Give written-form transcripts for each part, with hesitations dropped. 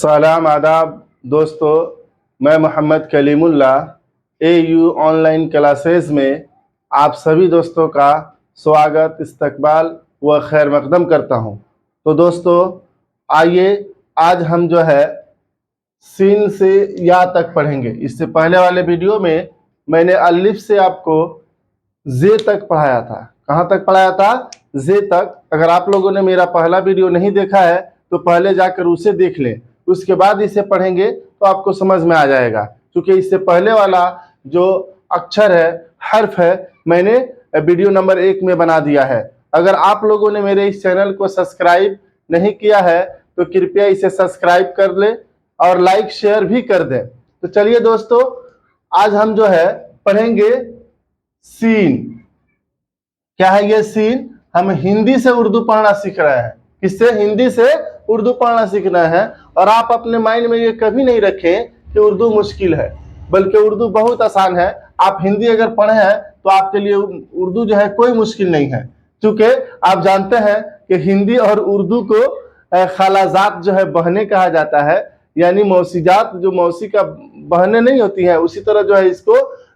सलाम आदाब दोस्तों, मैं Mohammad Kalimullah AU online classes में आप सभी दोस्तों का स्वागत, इस्तकबाल व खैर मकदम करता हूं। तो दोस्तों आइए आज हम जो है सीन से या तक पढ़ेंगे। इससे पहले वाले वीडियो में मैंने अलिफ से आपको जे तक पढ़ाया था। कहाँ तक पढ़ाया था? जे तक। अगर आप लोगों ने मेरा पहला वीडियो नहीं देखा है तो पहले जाकर उसे देख लें, उसके बाद इसे पढ़ेंगे तो आपको समझ में आ जाएगा। क्योंकि इससे पहले वाला जो अक्षर है, हर्फ है, मैंने वीडियो नंबर 1 में बना दिया है। अगर आप लोगों ने मेरे इस चैनल को सब्सक्राइब नहीं किया है तो कृपया इसे सब्सक्राइब कर ले और लाइक शेयर भी कर दें। तो चलिए दोस्तों, आज हम जो है पढ़ेंगे सीन। क्या है ये सीन? हम हिंदी से उर्दू पढ़ना सीख रहे हैं। किससे? हिंदी से उर्दू पढ़ना सीख रहे हैं। और आप अपने माइंड में ये कभी नहीं रखें कि उर्दू मुश्किल है, बल्कि उर्दू बहुत आसान है। आप हिंदी अगर पढ़े हैं तो आपके लिए उर्दू जो है कोई मुश्किल नहीं है। क्योंकि आप जानते हैं कि हिंदी और उर्दू को खालाजात जो है बहनें कहा जाता है, यानी मौसीजात, जो मौसी का बहनें नहीं होती हैं, उसी तरह जो है इसको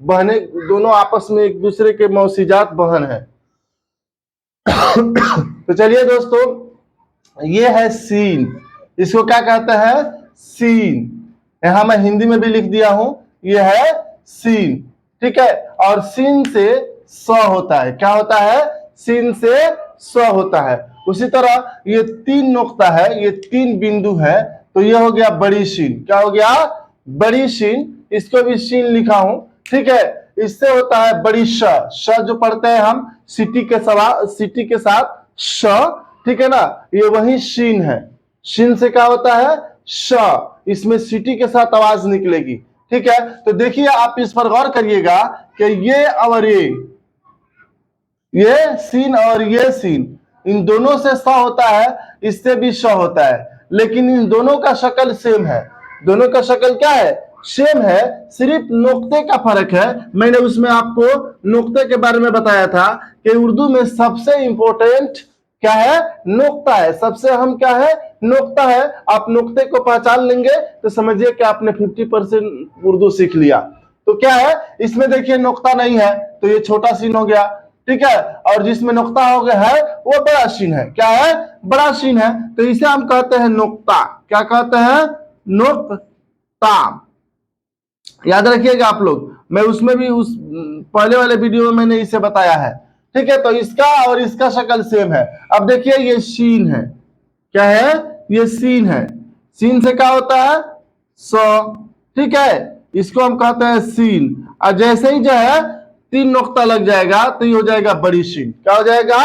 बहनें, दोनों आपस में एक दूसरे के मौसीजात बहन है। तो चलिए दोस्तों, ये है सीन। इसको क्या कहते हैं? सीन। यहां मैं हिंदी में भी लिख दिया हूं, ये है सीन। ठीक है। और सीन से स होता है। क्या होता है? सीन से स होता है। उसी तरह ये 3 नुक्ता है, ये 3 बिंदु है, तो ये हो गया बड़ी शीन। क्या हो गया? बड़ी शीन। इसको भी शीन लिखा हूं। ठीक है। इससे होता है बड़ी श जो पढ़ते हैं हम सिटी के साथ श। ठीक है ना, ये वही शीन है। शीन से क्या होता है? श। इसमें सिटी के साथ आवाज निकलेगी। ठीक है। तो देखिए, आप इस पर गौर करिएगा कि ये और ये सीन और ये सीन, इन दोनों से स होता है, इससे भी श होता है, लेकिन इन दोनों का शक्ल सेम है। दोनों का शक्ल क्या है? सेम है, सिर्फ नुक्ते का फर्क है। मैंने उसमें आपको नुक्ते के बारे में बताया था कि उर्दू में सबसे इंपॉर्टेंट क्या है? नुक्ता है। सबसे अहम क्या है? नुक्ता है। आप नुक्ते को पहचान लेंगे तो समझिए कि आपने 50% उर्दू सीख लिया। तो क्या है इसमें? देखिए, नुक्ता नहीं है तो ये छोटा सीन हो गया। ठीक है। और जिसमें नुक्ता हो गया है वो बड़ा सीन है। क्या है? बड़ा सीन है। तो इसे हम कहते हैं नुक्ता। क्या कहते हैं? नुक्ता। याद रखिएगा आप लोग, मैं उसमें भी उस पहले वाले वीडियो में मैंने इसे बताया है। ठीक है। तो इसका और इसका शक्ल सेम है। अब देखिए, ये सीन है। क्या है? ये सीन है। सीन से क्या होता है? स। ठीक है। इसको हम कहते हैं सीन। और जैसे ही जो है 3 नुक्ता लग जाएगा तो ये हो जाएगा बड़ी शीन। क्या हो जाएगा?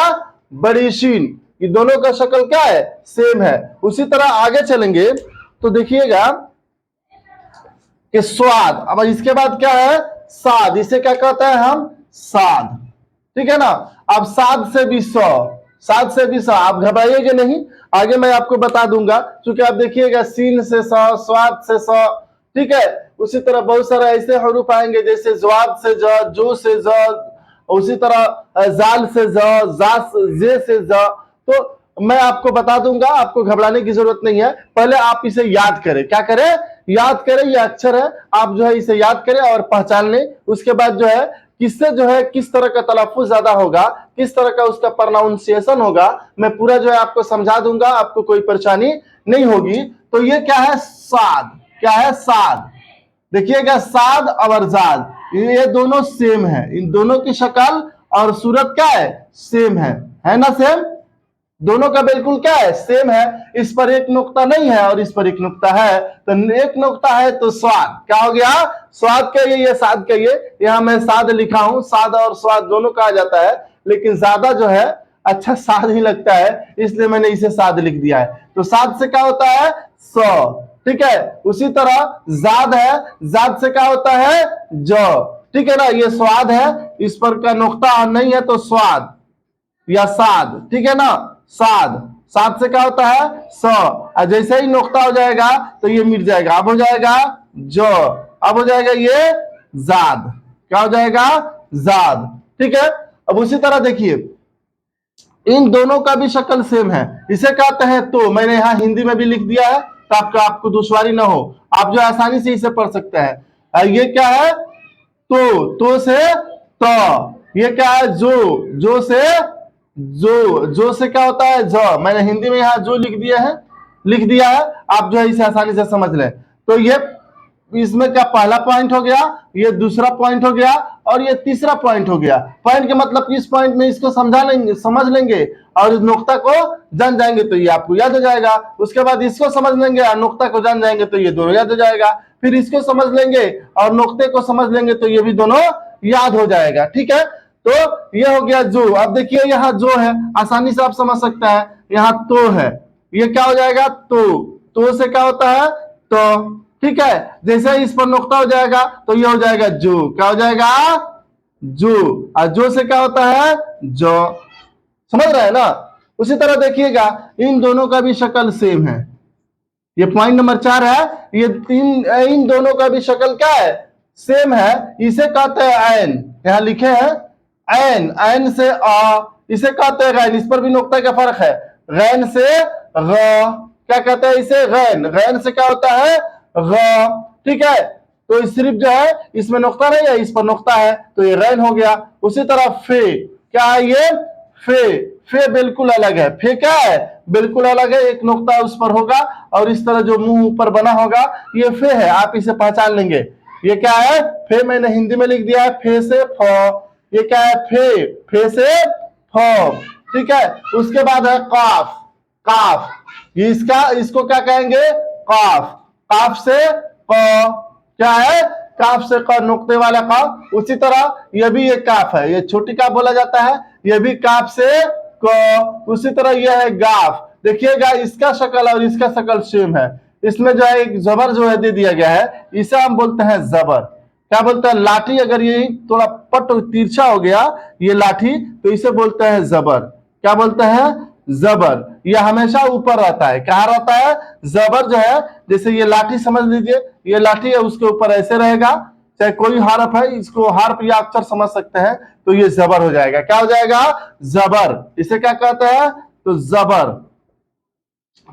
बड़ी शीन। ये दोनों का शक्ल क्या है? सेम है। उसी तरह आगे चलेंगे तो देखिएगा कि स्वाद। अब इसके बाद क्या है? साद। इसे क्या कहते हैं हम? साद। ठीक है ना। अब साद से भी स, साद से भी स। आप घबराइएगा नहीं, आगे मैं आपको बता दूंगा। क्योंकि आप देखिएगा, सीन से स, स्वाद से स। ठीक है। उसी तरह बहुत सारे ऐसे हरूफ आएंगे, जैसे ज्वाद से ज, जो से ज, उसी तरह जाल से ज, जा जे से ज। तो मैं आपको बता दूंगा, आपको घबराने की जरूरत नहीं है। पहले आप इसे याद करें। क्या करें? याद करें। ये अक्षर है, आप जो है इसे याद करें और पहचान लें। उसके बाद जो है किससे जो है किस तरह का तलफ्फुज ज्यादा होगा, किस तरह का उसका प्रोनाउंसिएशन होगा, मैं पूरा जो है आपको समझा दूंगा। आपको कोई परेशानी नहीं होगी। तो ये क्या है? साद। क्या है? साद। देखिएगा, साद और जाद, ये दोनों सेम है। इन दोनों की शक्ल और सूरत क्या है? सेम है ना? सेम। दोनों का बिल्कुल क्या है? सेम है। इस पर एक नुक्ता नहीं है और इस पर एक नुक्ता है। तो एक नुक्ता है तो स्वाद। क्या हो गया? स्वाद कहिए, ये साद कहिए। यहां मैं साद लिखा हूं। साद और स्वाद दोनों कहा जाता है, लेकिन ज्यादा जो है अच्छा साद ही लगता है, इसलिए मैंने इसे साद लिख दिया है। तो साद से क्या होता है? स। ठीक है। उसी तरह जाद है। जाद से क्या होता है? ज। ठीक है ना। ये स्वाद है, इस पर का नुक्ता नहीं है तो स्वाद या साद। ठीक है ना। साद। साद से क्या होता है? स। और जैसे ही नुक्ता हो जाएगा तो ये मिट जाएगा। अब हो जाएगा जो। अब हो जाएगा ये जाद। क्या हो जाएगा? जाद। ठीक है। अब उसी तरह देखिए, इन दोनों का भी शक्ल सेम है। इसे कहते हैं तो। मैंने यहां हिंदी में भी लिख दिया है ताकि आपको दुश्वारी ना हो, आप जो आसानी से इसे पढ़ सकते हैं। ये क्या है? तो से तो। ये क्या है? जो से जो से क्या होता है? ज। मैंने हिंदी में यहाँ जो लिख दिया है, आप जो है इसे आसानी से समझ लें। तो ये इसमें क्या पहला पॉइंट हो गया, ये दूसरा पॉइंट हो गया, और ये तीसरा पॉइंट हो गया। पॉइंट के मतलब कि इस पॉइंट में इसको समझ लेंगे और इस नुक्ता को जान जाएंगे तो ये आपको याद हो जाएगा। उसके बाद इसको समझ लेंगे और नुक्ता को जान जाएंगे तो ये दोनों याद हो जाएगा। फिर इसको समझ लेंगे और नुक्ते को समझ लेंगे तो ये भी दोनों याद हो जाएगा। ठीक है, तो ये हो गया जो। अब देखिए यहाँ जो है, आसानी से आप समझ सकते हैं। यहाँ तो है, ये क्या हो जाएगा? तो से क्या होता है? तो। ठीक है, जैसे इस पर नुक्ता हो जाएगा तो ये हो जाएगा जो। क्या हो जाएगा? जो। और जो से क्या होता है? जो। समझ रहे हैं ना? उसी तरह देखिएगा इन दोनों का भी शक्ल सेम है। ये पॉइंट नंबर 4 है। ये इन दोनों का भी शक्ल क्या है? सेम है। इसे कहते हैं ऐन, यहां लिखे हैं ऐन। ऐन से आ, इसे कहते हैं गैन। इस पर भी नुक्ता का फर्क है। गैन से ग, क्या कहते हैं इसे? गैन। गैन से क्या होता है? ग। ठीक है, तो सिर्फ जो है इसमें नुक्ता नहीं है, इस पर नुक्ता है तो ये गैन हो गया। उसी तरह फे, क्या है ये? फे बिल्कुल अलग है। फे क्या है? बिल्कुल अलग है। एक नुक्ता उस पर होगा और इस तरह जो मुंह ऊपर बना होगा ये फे है, आप इसे पहचान लेंगे। ये क्या है? फे मैंने हिंदी में लिख दिया है, फे से फ। ये क्या है? फे से फ। ठीक है, उसके बाद है काफ। काफ, ये इसको क्या कहेंगे? काफ। काफ से क, क्या है? काफ से क, नुक्ते वाला क। उसी तरह यह भी एक काफ है, ये छोटी काफ बोला जाता है। यह भी काफ से क। उसी तरह यह है गाफ। देखिएगा इसका शक्ल और इसका शक्ल सेम है। इसमें जो है एक जबर जो है दे दिया गया है, इसे हम बोलते हैं जबर। क्या बोलते हैं? लाठी अगर ये थोड़ा पट तिरछा हो गया ये लाठी, तो इसे बोलते हैं जबर। क्या बोलते हैं? जबर। यह हमेशा ऊपर रहता है। कहाँ रहता है? जबर जो है, जैसे ये लाठी समझ लीजिए, ये लाठी है, उसके ऊपर ऐसे रहेगा। चाहे कोई हरफ है, इसको हरफ या अक्षर समझ सकते हैं, तो ये जबर हो जाएगा। क्या हो जाएगा? जबर। इसे क्या कहते हैं? तो जबर।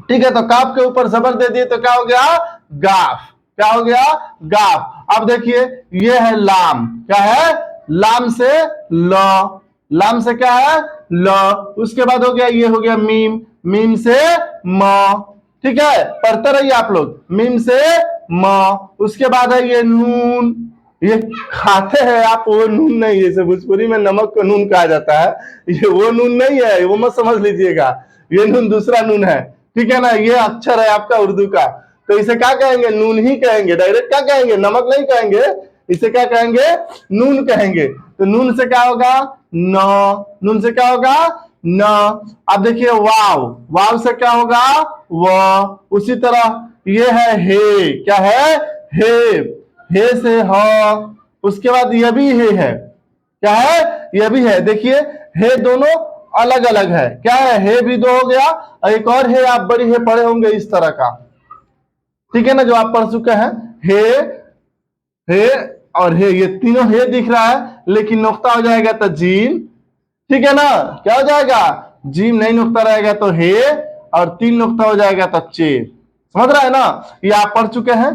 ठीक है, तो काफ के ऊपर जबर दे दिए तो क्या हो गया? गाफ। क्या हो गया? गाफ। अब देखिए ये है लाम। क्या है? लाम से ल। लाम से क्या है? ल। उसके बाद हो गया, ये हो गया मीम। मीम से म। ठीक है, पढ़ते रहिए आप लोग। मीम से म। उसके बाद है ये नून। ये खाते हैं आप, वो नून नहीं, जैसे भोजपुरी में नमक को नून कहा जाता है, ये वो नून नहीं है, वो मत समझ लीजिएगा। ये नून दूसरा नून है। ठीक है ना? ये अक्षर है आपका उर्दू का, तो इसे क्या कहेंगे? नून ही कहेंगे। डायरेक्ट क्या कहेंगे? नमक नहीं कहेंगे, इसे क्या कहेंगे? नून कहेंगे। तो नून से क्या होगा? न। नून से क्या होगा? न। अब देखिए वाव। वाव से क्या होगा? व। उसी तरह ये है हे। क्या है? हे से ह। उसके बाद यह भी है। क्या है? यह भी है। देखिए हे दोनों अलग अलग है। क्या है? हे भी दो हो गया, और एक और है आप बड़ी हे पढ़े होंगे इस तरह का। ठीक है ना, जो आप पढ़ चुके हैं। हे और हे, ये तीनों हे दिख रहा है, लेकिन नुक्ता हो जाएगा तो जीम। ठीक है ना? क्या हो जाएगा? जीम नहीं नुक्ता रहेगा तो हे, और 3 नुक्ता हो जाएगा तो चे। समझ रहा है ना? ये आप पढ़ चुके हैं,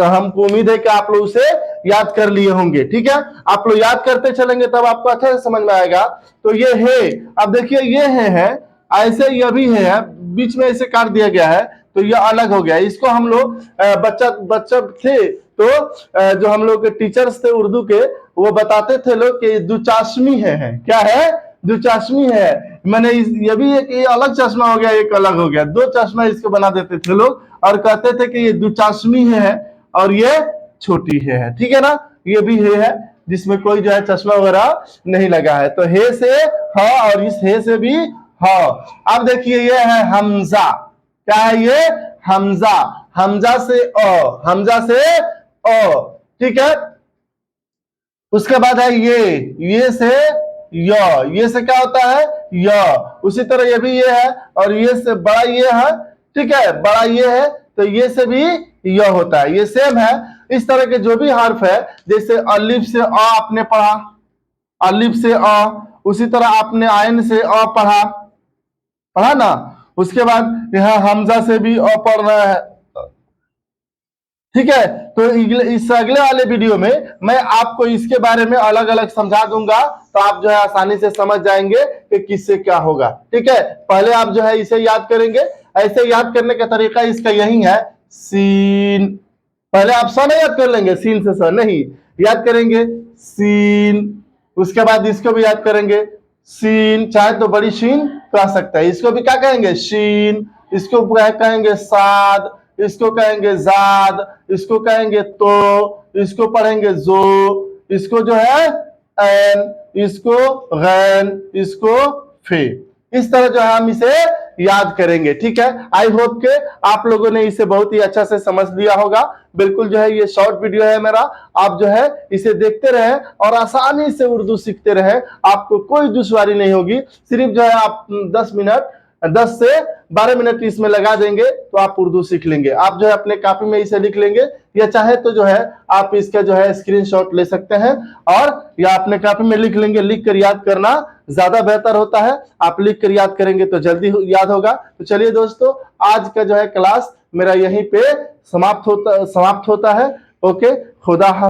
हमको उम्मीद है कि आप लोग उसे याद कर लिए होंगे। ठीक है, आप लोग याद करते चलेंगे तब आपको अच्छे से समझ में आएगा। तो ये है, अब देखिए ये है ऐसे, ये भी है, बीच में ऐसे काट दिया गया है तो ये अलग हो गया। इसको हम लोग बच्चा थे तो जो हम लोग के टीचर्स थे उर्दू के, वो बताते थे लोग कि दुचाशमी है। क्या है? दुचाशमी है। मैंने ये भी एक ये अलग चश्मा हो गया, एक अलग हो गया, 2 चश्मा इसको बना देते थे लोग और कहते थे कि ये दुचाशमी है और ये छोटी है। ठीक है ना? ये भी है जिसमें कोई जो है चश्मा वगैरह नहीं लगा है। तो हे से ह और इस हे से भी ह। अब देखिए ये है हमजा। क्या है ये? हमजा। हमजा से अ। हमजा से अ। ठीक है, उसके बाद है ये से य। ये से क्या होता है? य। उसी तरह ये भी ये है, और ये से बड़ा ये है। ठीक है, बड़ा ये है तो ये से भी य होता है। ये सेम है। इस तरह के जो भी हर्फ है, जैसे अलिफ से अ आपने पढ़ा, अलिफ से अ, उसी तरह आपने आयन से अ पढ़ा ना। उसके बाद यहाँ हमजा से भी अ पढ़ रहा है, ठीक है। तो इस अगले वाले वीडियो में मैं आपको इसके बारे में अलग अलग समझा दूंगा, तो आप जो है आसानी से समझ जाएंगे कि किससे क्या होगा। ठीक है, पहले आप जो है इसे याद करेंगे। ऐसे याद करने का तरीका इसका यही है, सीन, पहले आप स याद कर लेंगे, सीन से स नहीं याद करेंगे, सीन, उसके बाद इसको भी याद करेंगे, सीन, चाहे तो बड़ी शीन कह सकता है, इसको भी क्या कहेंगे, शीन, इसको कहेंगे साद, इसको कहेंगे जाद, इसको कहेंगे तो, इसको पढ़ेंगे जो, इसको जो है एन, इसको गैन, इसको फे। इस तरह जो है हम इसे याद करेंगे। ठीक है, आई होप के आप लोगों ने इसे बहुत ही अच्छा से समझ लिया होगा। बिल्कुल जो है ये शॉर्ट वीडियो है मेरा, आप जो है इसे देखते रहे और आसानी से उर्दू सीखते रहे, आपको कोई दुश्वारी नहीं होगी। सिर्फ जो है आप 10 से 12 मिनट इसमें लगा देंगे तो आप उर्दू सीख लेंगे। आप जो है अपने कॉपी में इसे लिख लेंगे, या चाहे तो जो है आप इसका जो है स्क्रीनशॉट ले सकते हैं और या अपने कॉपी में लिख लेंगे। लिख कर याद करना ज्यादा बेहतर होता है, आप लिख कर याद करेंगे तो जल्दी याद होगा। तो चलिए दोस्तों, आज का जो है क्लास मेरा यहीं पे समाप्त होता है। ओके, खुदा